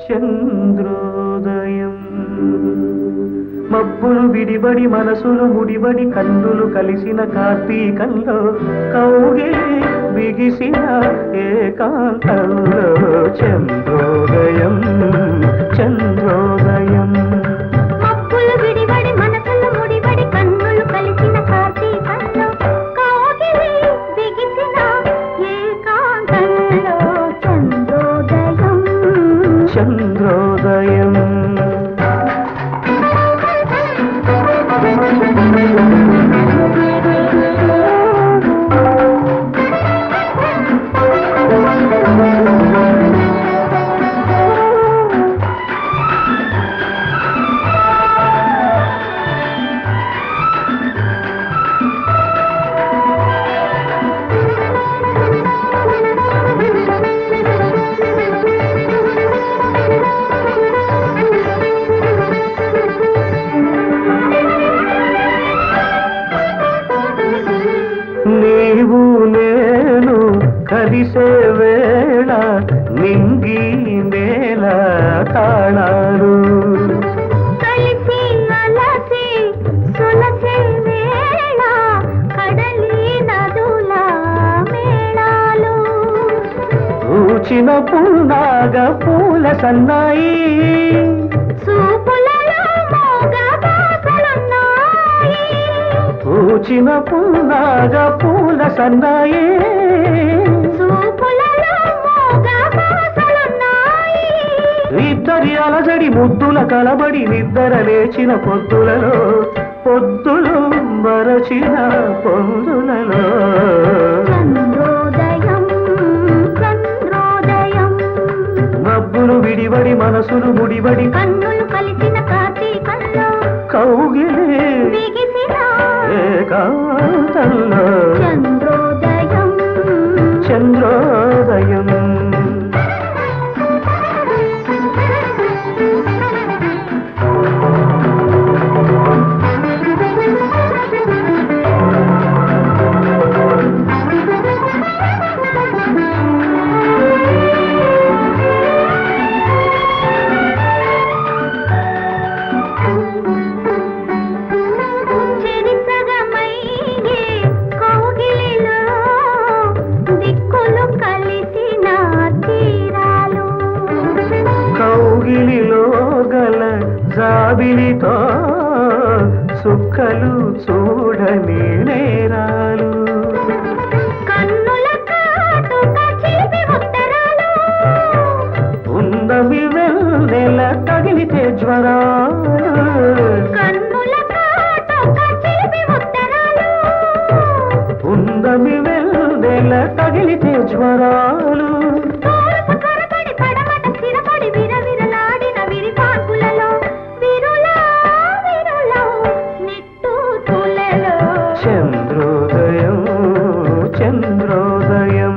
చంద్రోదయం మబ్బులు విడిబడి మనసులు ముడిబడి కన్నులు కలిసిన కార్తీకంలో కౌగిలి బిగిసిన ఏకాంతంలో చంద్రోదయం చంద్రోదయం మబ్బులు విడిబడి మనసులు ముడిబడి కన్నులు కలిసిన కార్తీకంలో కౌగిలి బిగిసిన ఏకాంతంలో చంద్రోదయం చంద్రోదయం నీవు నేను కలిసే వేళ నింగి నేల తాళాలు కలిసి అలసి సొలసే వేళ కడలి నదుల మేళాలు పూచిన పున్నాగ పూల సన్నాయి చూపులలో మోగ బాసలున్నాయి పూచిన పున్నాగ పూల సన్నాయి చూపులలో మోగ బాసలున్నాయి ఇద్దరి అలజడి ముద్దుల కలబడి నిద్ర లేచిన పొద్దులలో పొద్దులు మరచిన పొందులలో చంద్రోదయం చంద్రోదయం మబ్బులు విడిబడి మనసులు ముడిబడి కన్నులు కలిసిన కార్తీకంలో కౌగిలి బిగిసిన ఏకాంతంలో చంద్రోదయం చంద్రోదయం చెరిసగమయ్యే కౌగిలిలో దిక్కులు కలిసిన తీరాలు కౌగిలిలో గల జాబిలితో సుక్కలు చూడని నేరాలు కన్నుల కాటుక చిలిపి ఉత్తరాలు ఉన్నవి వెన్నెల తగిలితే జ్వరాలు కన్నుల కాటుక చిలిపి ఉత్తరాలు ఉన్నవి వెన్నెల తగిలితే జ్వరాలు తూర్పు కరపడి పడమట స్థిరపడి విరవిరలాడిన విరిపాకులలో విరులా విరులో నిట్టూతులలో చంద్రోదయం చంద్రోదయం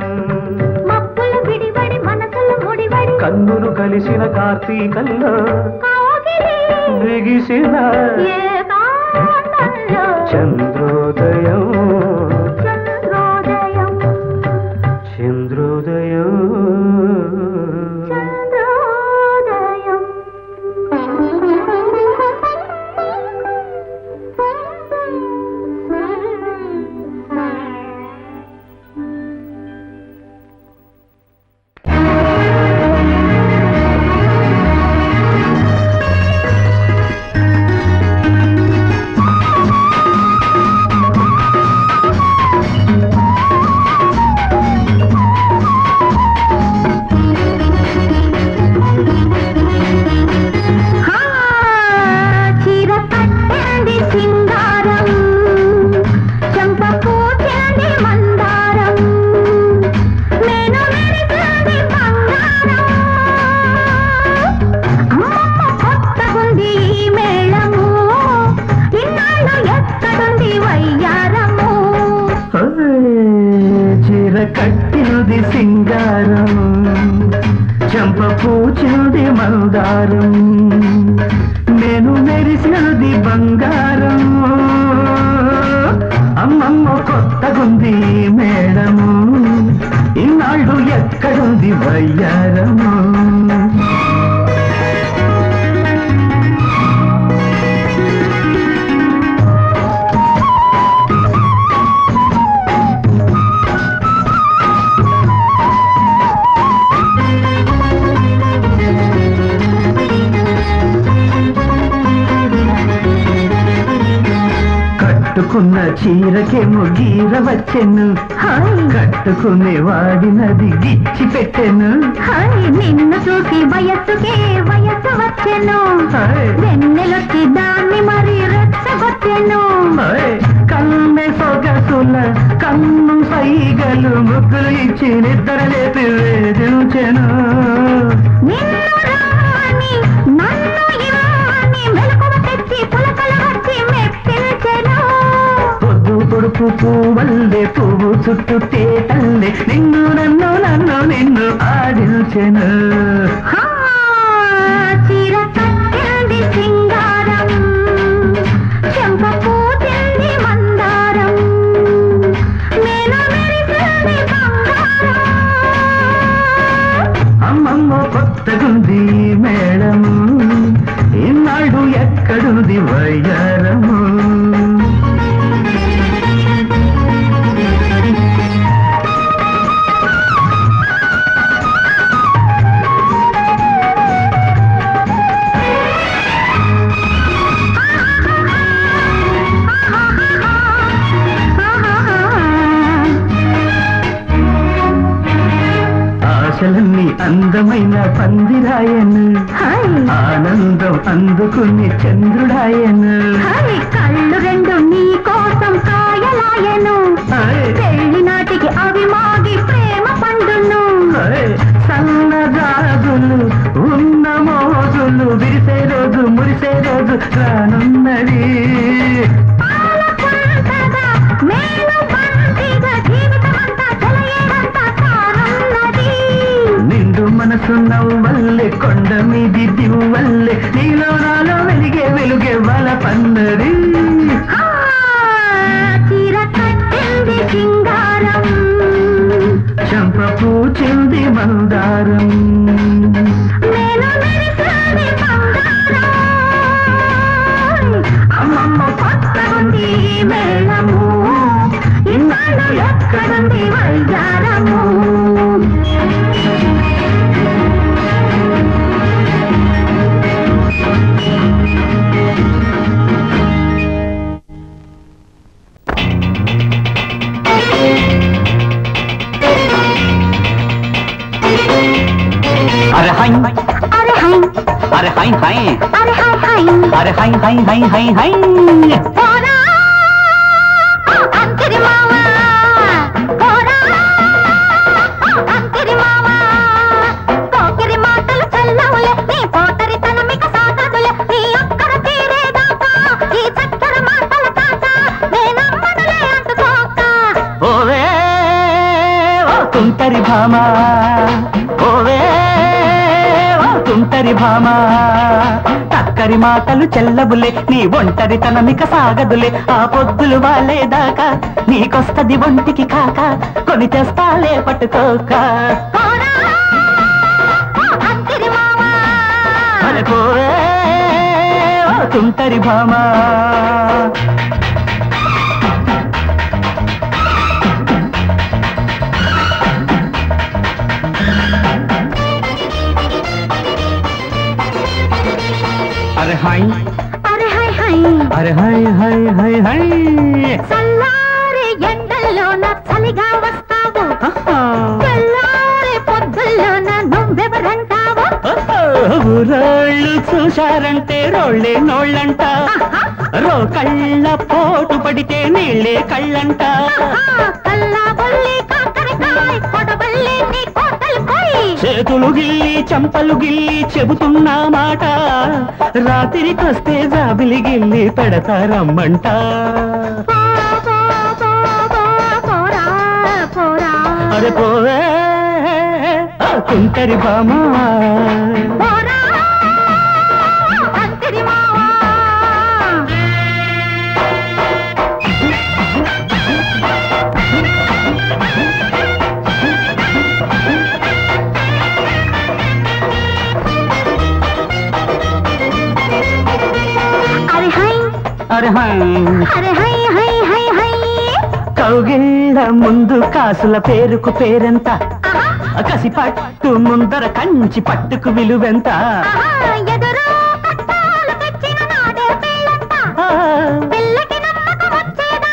మబ్బులు విడిబడి మనసులు ముడిబడి కన్నులు కలిసిన కార్తీకంలో కౌగిలి బిగిసిన ఏకాంతంలో చంద్రోదయం చంద్రోదయం చంద్రోదయం చంద్రోదయం చీర కట్టింది సింగారం చెంప పూచింది మందారం నేను మెరిసింది బంగారం అమ్మమ్మ కొత్తగుంది ఈ మేళము ఇన్నాళ్ళు ఎక్కడుంది వయ్యారము చీర కట్టినది సింగారం చెంప పూచినది మందారం నేను మెరిసినది బంగారం అమ్మమ్మ కొత్తగుంది మేడము ఇన్నాళ్ళు ఎక్కడుంది వయ్యారము కట్టుకున్న చీరకేమో గీర వచ్చెను కట్టుకునే వాడినది గిచ్చి పెట్టెను నిన్ను చూసి వయస్సుకే వయస్సు వచ్చెను వెన్నెలొచ్చి దాన్ని మరి రెచ్చగొచ్చెను కన్నె సొగసుల కన్ను సైగలు ముగ్గులు ఇచ్చి నిద్రలేపి వేధించెను నిన్ను రాని నన్ను ఇవ్వని మెలకువ తెచ్చి పులకలు వచ్చి మెప్పించెను పొద్దు పొడుపు పువ్వల్లే పువ్వు చుట్టూ తేటల్లే నిన్ను నన్ను నన్ను నిన్ను ఆడించెను చీర కట్టింది సింగారం చెంప పూసింది మందారం నేను మెరిసింది బంగారం అమ్మమ్మ కొత్తగుంది మేడము ఈనాడు ఎక్కడుంది వయ్యారము ఆశలన్నీ అందమైన పందిరాయను ఆనందం అందుకుని చంద్రుడాయను కళ్ళు రెండు నీ కోసం కాయలాయను పెళ్లి నాటికి అవి మాగి ప్రేమ పండును సన్నజాజులు ఉన్న మోజులు విరిసే రోజు మురిసే రోజు రానున్నది నిండు మనసు నవ్వల్లే కొండ మీది దివ్వల్లే నీలో నాలో వెలిగే వెలుగే వల పన్నది చీర కట్టింది సింగారం చంప పూచింది మందారం నేను మెరిసింది బంగారం అమ్మమ్మ కొత్తగుంది మేళము ఇన్నాళ్ళు ఎక్కడుంది వయ్యారము అరే హై అరే హై అరే హై హై అరే హై హై అరే high high high high high పోరా అంకిరి మావా పోరా అంకిరి మావా పోకిరి మాటలు చల్లవులే నీ పోతరి తనమిక సాగదులే నీ అక్కర తీరేదాకా ఈ చక్కెర మాటల తాత నేనమ్మనులే అందుకోక ఓవే ఓ తుంటరి భామా ఓవే ఓ తుంటరి భామా చక్కరి మాటలు చెల్లబులే నీ ఒంటరి తనమిక సాగదులే ఆ పొద్దులు వాలేదాకా నీకొస్తది ఒంటికి కాక కొని తెస్తాలే పట్టుకోక పోరా అంకిరి మావా అరే పోవే ఓ తుంటరి భామా అరే హై అరే హై హై అరే హై హై హై హై చల్లారే ఎండల్లోన చలిగా వస్తావు తెల్లారే పొద్దుల్లోన నువ్వెవరంటావు ఊరోళ్ళు చూశారంటే రోళ్ళే నోళ్ళంట రోకళ్ళ పోటు పడితే నీళ్ళే కళ్ళంట కల్లా బొల్లి కాకరకాయ కొడబల్లి నీ కోటలు కోయి చేతులు గిల్లి చంపలు గిల్లి చెబుతున్నా మాట రాత్రికొస్తే జాబిలి గిల్లి పెడతారమ్మంట పోరా పోరా అరే పోవే ఆ తుంటరి భామా పోరా అంకిరి మావా అరే హై అరే హై హై హై హై కౌగిళ్ళ ముందు కాసుల పేరుకు పేరెంత కసి పట్టు ముందర కంచి పట్టుకు విలువెంత ఎదురు పట్టాలు తెచ్చిన నాడే పిల్లంట పిల్లకి నమ్మకం వచ్చేదా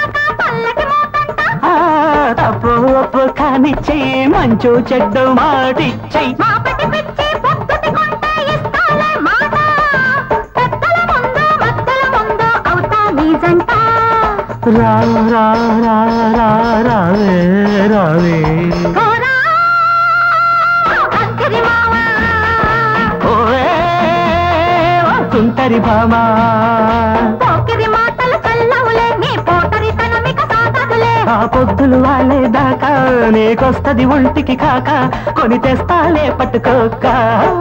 మానిచ్చేయి మంచు చెడ్డు మాటిచ్చేయి మాపటి పిచ్చి పొద్దుటి కొంటే ఇస్తాలే మాట పెద్దల ముందు మద్దల ముందు అవుతా నీ జంట రా రా రా రా రావే రావే పోరా అంతరి మావా ఓవే తుంటరి భామా పోకిరి మాటలు చల్లవులే నీ పోటరి తనమిక సాగదులే ఆ పొద్దులు వాళ్ళేదాకా నీకొస్తది ఒంటికి కాక కొని తెస్తాలే పట్టుకోక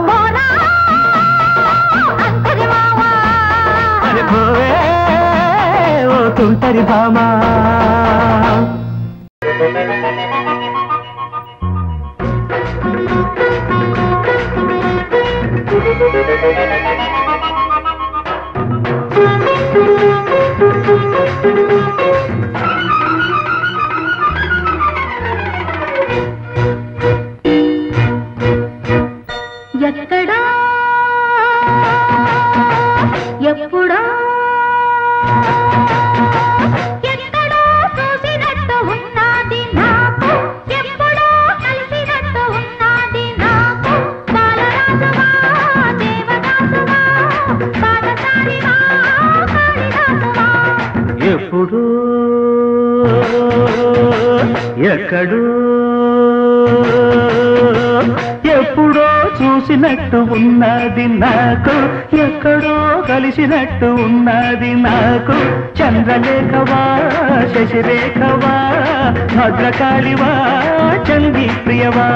పోరా అంతరి మావా అరే పోవే ఓ తుంటరి భామా ఎక్కడా ఎప్పుడా ఎక్కడో చూసినట్టు ఉన్నది నాకు ఎప్పుడో కలిసినట్టు ఉన్నది నాకు బాలరాజువా దేవదాసువా పాదచారివా కాళిదాసువా ఎప్పుడు ఎక్కడు ఎప్పుడో చూసినట్టు ఉన్నది నాకు ఎక్కడో కలిసినట్టు ఉన్నది నాకు చంద్రలేఖవా శశిరేఖవా భద్రకాళివా చందీ ప్రియవా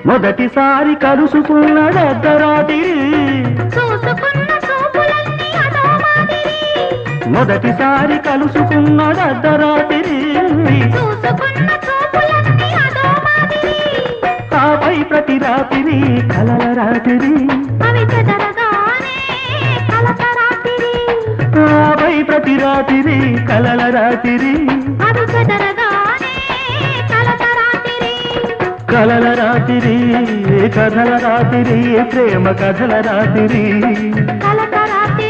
మొదటిసారి కలుసుకున్నదర్ధరాత్రి చూసుకున్న చూపులన్నీ అదో మాదిరి మొదటిసారి కలుసుకున్నదర్ధరాత్రి చూసుకున్న చూపులన్నీ అదో మాదిరి ఆపై ప్రతి రాత్రి కలల రాత్రి అవి చెదరగానే కలత రాత్రి ఆపై ప్రతి రాత్రి కలల రాత్రి అవి చెదరగానే కలత రాత్రి కలల రాత్రి కథల రాత్రి ప్రేమ కథల రాత్రి కలత రాత్రి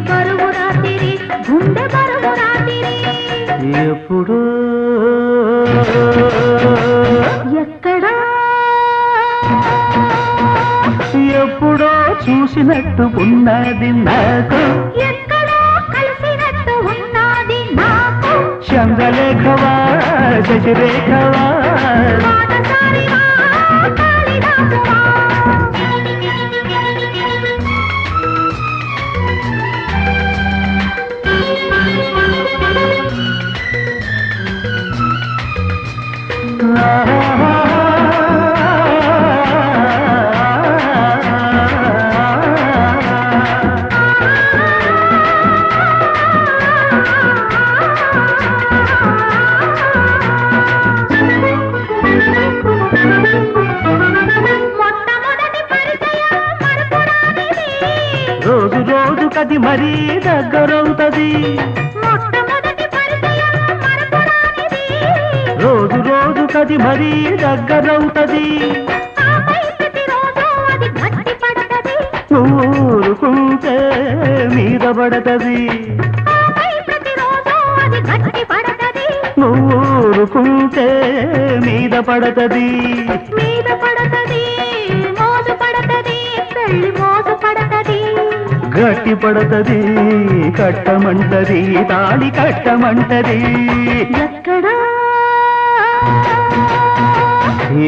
బరువు రాత్రి గుండె బరువు రాత్రి ఎప్పుడు ఎక్కడా ఎప్పుడో చూసినట్టు ఉన్నది నాకు ఎక్కడో కలిసినట్టు ఉన్నది నాకు చంద్రలేఖవా శశిరేఖవా పాదచారివా కాళిదాసువా రోజు రోజు కది మరీ దగ్గరవుతది మొట్టమొదటి పరిచయం మరపురానిది రోజు రోజు కది మరీ దగ్గరవుతది ఆపై ప్రతిరోజు అది గట్టి పడతది ఊరుకుంటే మీద పడతది ఆపై ప్రతిరోజు అది గట్టి పడతది ఊరుకుంటే మీద పడతది మీద పడతది మోజు పడతది పెళ్లి మోజు పడతది గట్టి పడతది కట్టమంటది తాళి కట్టమంటది ఎక్కడా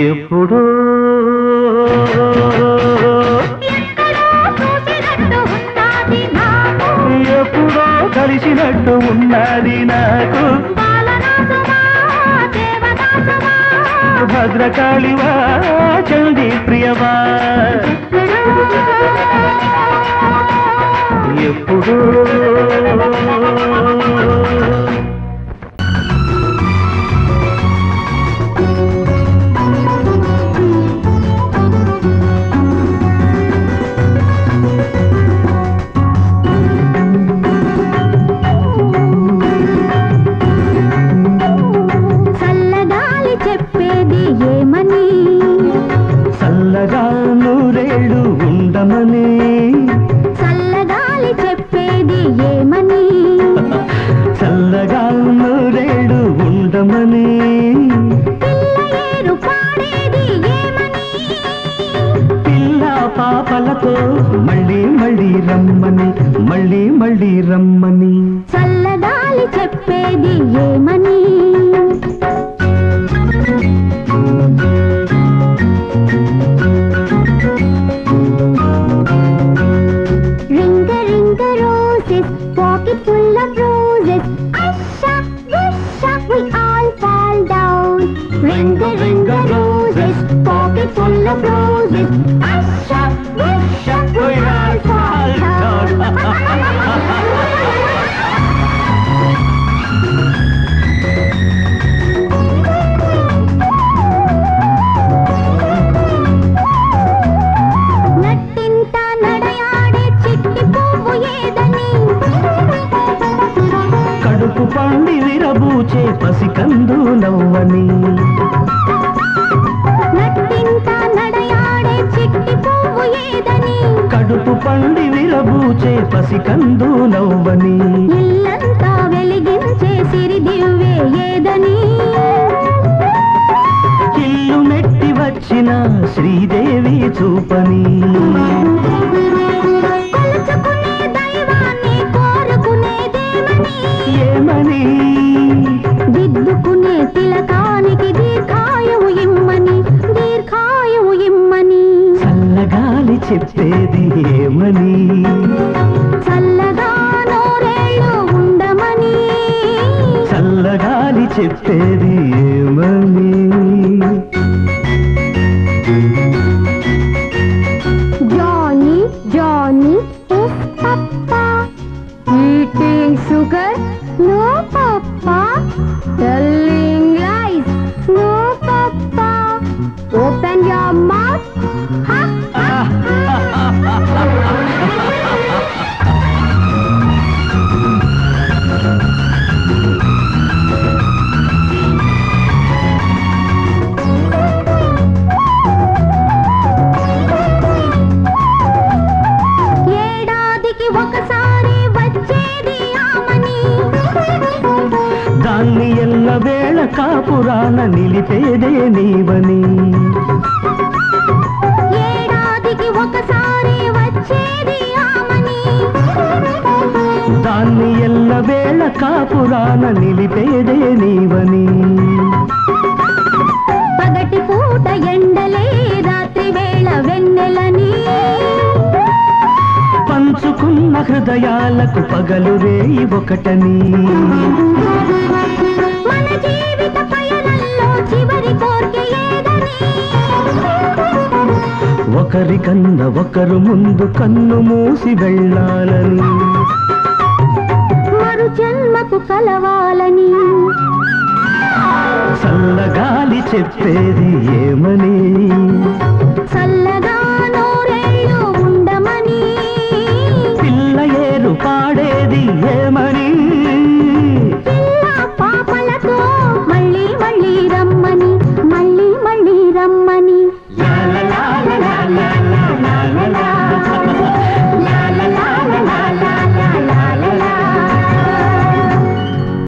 ఎప్పుడు ఎక్కడో చూసినట్టు ఉన్నది నాకు ఎప్పుడో కలిసినట్టు ఉన్నది నాకు బాలరాజువా దేవదాసువా భద్రకాళివా చందీ ప్రియవా ఎక్కడా ఎప్పుడు పాపలతో మళ్ళీ మళ్ళీ రమ్మని మళ్ళీ మళ్ళీ రమ్మని చల్లగాలి చెప్పేది ఏమని రింగ రింగ roses pocket full of roses asha wisha we all fall down ring a roses pocket full of roses asha wisha we all fall down కడుపు పండి విరబూచే పసికందు నవ్వని నట్టింట నడయాడే చిట్టి పువ్వు ఏదని కడుపు పండి విరబూచే పసికందు నవ్వని ఇల్లంతా వెలిగించే సిరి దివ్వే ఏదని ఇల్లు నెట్టి వచ్చిన శ్రీదేవి చూపని కొలుచుకునే దైవాన్ని కోరుకునేదేమని ఏమని దిద్దుకునే తిలకానికి దీర్ఘాయువు ఇమ్మని దీర్ఘాయువు ఇమ్మని చల్లగాలి చెప్పేది ఏమని చల్లగా నూరేళ్ళు ఉండమని చల్లగాలి చెప్పేది ఏమని Johnny, Johnny is Papa. Eating sugar? No, Papa. Telling lies? No, Papa. Open your mouth. Ha, ha, ఏడాదికి ఒకసారి వచ్చేది ఆమని దాన్ని ఎల్ల వేళ కాపురాన నిలిపేదే నీవని ఏడాదికి ఒకసారి వచ్చేది ఆమని దాన్ని ఎల్ల వేళ కాపురాన నిలిపేదే నీవని పగటి పూట ఎండలే రాత్రి వేళ వెన్నెలని పంచుకున్న హృదయాలకు పగలు రేయి ఒకటని మన జీవిత పయనంలో చివరి కోర్కె ఏదని ఒకరికన్న ఒకరు ముందు కన్ను మూసి వెళ్ళాలని మరు జన్మకు కలవాలని చల్లగాలి చెప్పేది ఏమని చల్లగా